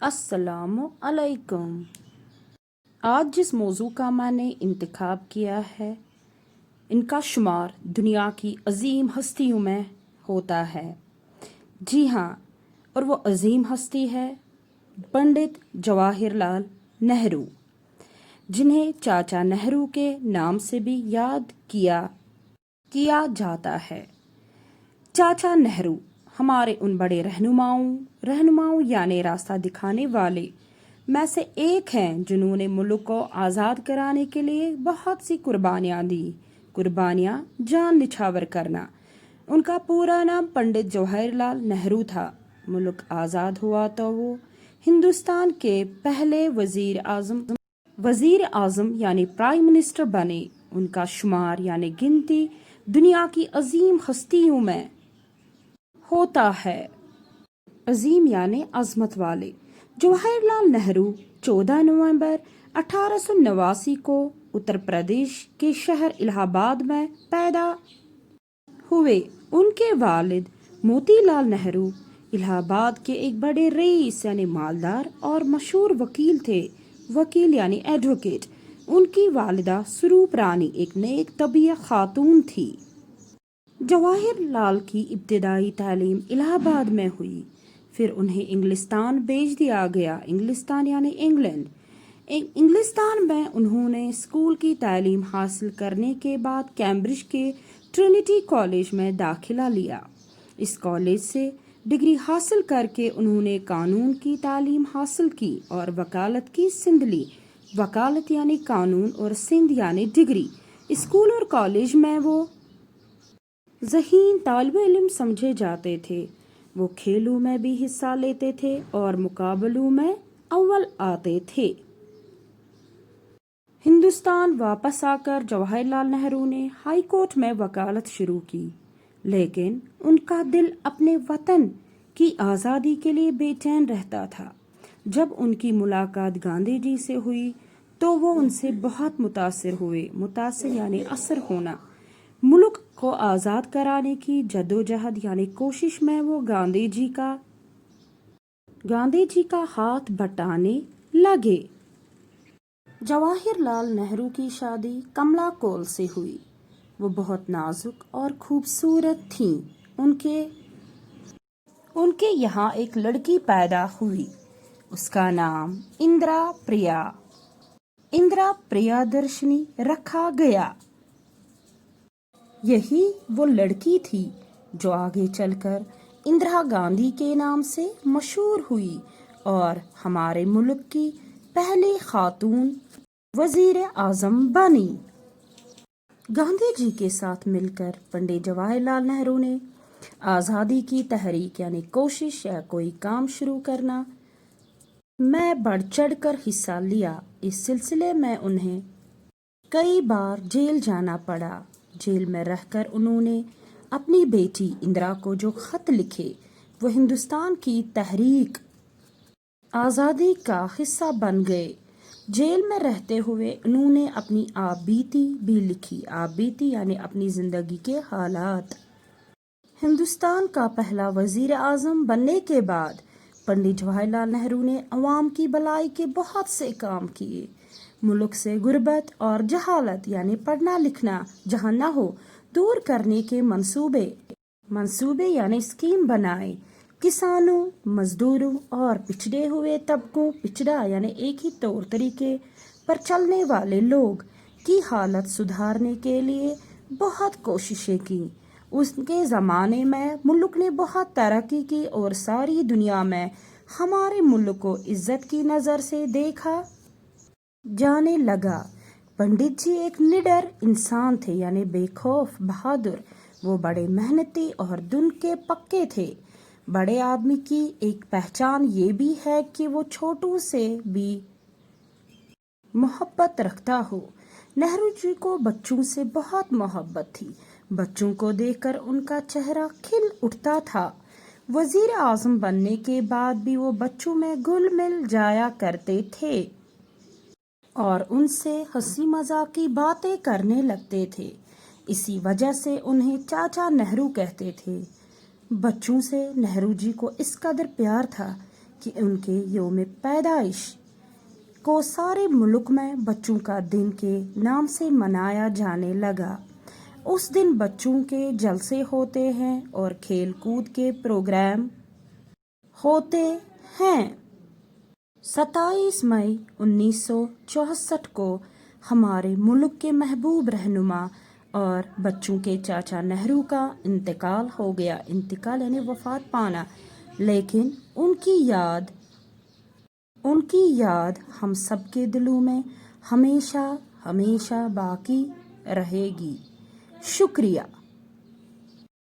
अस्सलाम अलैकुम। आज जिस मौजू का मैंने इंतखाब किया है, इनका शुमार दुनिया की अजीम हस्तियों में होता है। जी हाँ, और वो अजीम हस्ती है पंडित जवाहरलाल नेहरू, जिन्हें चाचा नेहरू के नाम से भी याद किया जाता है। चाचा नेहरू हमारे उन बड़े रहनुमाओं यानी रास्ता दिखाने वाले में से एक हैं, जिन्होंने मुल्क को आज़ाद कराने के लिए बहुत सी कुर्बानियाँ दी। कुर्बानियाँ जान निछावर करना। उनका पूरा नाम पंडित जवाहरलाल नेहरू था। मुल्क आज़ाद हुआ तो वो हिंदुस्तान के पहले वजीर आज़म यानी प्राइम मिनिस्टर बने। उनका शुमार यानी गिनती दुनिया की अजीम हस्तियों में होता है। अजीम यानी अजमत वाले। जवाहरलाल नेहरू 14 नवंबर 1889 को उत्तर प्रदेश के शहर इलाहाबाद में पैदा हुए। उनके वालिद मोतीलाल नेहरू इलाहाबाद के एक बड़े रईस यानी मालदार और मशहूर वकील थे। वकील यानी एडवोकेट। उनकी वालिदा स्वरूप रानी एक नेक तबीयत खातून थी। जवाहरलाल की इब्तिदाई तालीम इलाहाबाद में हुई, फिर उन्हें इंग्लिस्तान भेज दिया गया। इंग्लिस्तान यानी इंग्लैंड। इंग्लिस्तान में उन्होंने स्कूल की तालीम हासिल करने के बाद कैम्ब्रिज के ट्रिनिटी कॉलेज में दाखिला लिया। इस कॉलेज से डिग्री हासिल करके उन्होंने कानून की तालीम हासिल की और वकालत की सिंध ली। वकालत यानी कानून और सिंध यानी डिग्री। स्कूल और कॉलेज में वो ज़हीन तालिब इल्म समझे जाते थे। वो खेलों में भी हिस्सा लेते थे और मुकाबलों में अव्वल आते थे। हिंदुस्तान वापस आकर जवाहरलाल नेहरू ने हाई कोर्ट में वकालत शुरू की, लेकिन उनका दिल अपने वतन की आज़ादी के लिए बेचैन रहता था। जब उनकी मुलाकात गांधी जी से हुई तो वो उनसे बहुत मुतासिर हुए। मुतासिर यानी असर होना। मुल्क को आज़ाद कराने की जद्दोजहद यानी कोशिश में वो गांधी जी का हाथ बटाने लगे। जवाहरलाल नेहरू की शादी कमला कौल से हुई। वो बहुत नाजुक और खूबसूरत थीं। उनके यहाँ एक लड़की पैदा हुई। उसका नाम इंदिरा प्रियदर्शनी रखा गया। यही वो लड़की थी जो आगे चलकर इंदिरा गांधी के नाम से मशहूर हुई और हमारे मुल्क की पहली खातून वजीर आज़म बनी। गांधी जी के साथ मिलकर पंडित जवाहरलाल नेहरू ने आज़ादी की तहरीक यानी कोशिश या कोई काम शुरू करना में बढ़ चढ़कर हिस्सा लिया। इस सिलसिले में उन्हें कई बार जेल जाना पड़ा। जेल में रहकर उन्होंने अपनी बेटी इंदिरा को जो खत लिखे वो हिंदुस्तान की तहरीक आज़ादी का हिस्सा बन गए। जेल में रहते हुए उन्होंने अपनी आप बीती भी लिखी। आप बीती यानी अपनी जिंदगी के हालात। हिंदुस्तान का पहला वजीर आज़म बनने के बाद पंडित जवाहरलाल नेहरू ने अवाम की भलाई के बहुत से काम किए। मुल्क से गुर्बत और जहालत यानी पढ़ना लिखना जहाँ न हो दूर करने के मंसूबे यानी स्कीम बनाए। किसानों, मजदूरों और पिछड़े हुए तबकों, पिछड़ा यानी एक ही तौर तरीके पर चलने वाले लोग की हालत सुधारने के लिए बहुत कोशिशें की। उसके ज़माने में मुल्क ने बहुत तरक्की की और सारी दुनिया में हमारे मुल्क को इज्जत की नज़र से देखा जाने लगा। पंडित जी एक निडर इंसान थे यानी बेखौफ, बहादुर। वो बड़े मेहनती और दिन के पक्के थे। बड़े आदमी की एक पहचान ये भी है कि वो छोटों से भी मोहब्बत रखता हो। नेहरू जी को बच्चों से बहुत मोहब्बत थी। बच्चों को देखकर उनका चेहरा खिल उठता था। वजीर आज़म बनने के बाद भी वो बच्चों में घुल मिल जाया करते थे और उनसे हंसी मजाक की बातें करने लगते थे। इसी वजह से उन्हें चाचा नेहरू कहते थे। बच्चों से नेहरू जी को इस कदर प्यार था کہ ان کے یوم پیدائش کو سارے ملک میں بچوں کا دن کے نام سے منایا جانے لگا۔ اس دن بچوں کے جلسے ہوتے ہیں اور کھیل کود کے پروگرام ہوتے ہیں۔ 27 مئی 1964 کو ہمارے ملک کے محبوب رہنما اور بچوں کے چاچا نہرو کا انتقال ہو گیا۔ انتقال یعنی وفات پانا، لیکن ان کی یاد ہم سب کے دلوں میں ہمیشہ ہمیشہ باقی رہے گی۔ شکریہ۔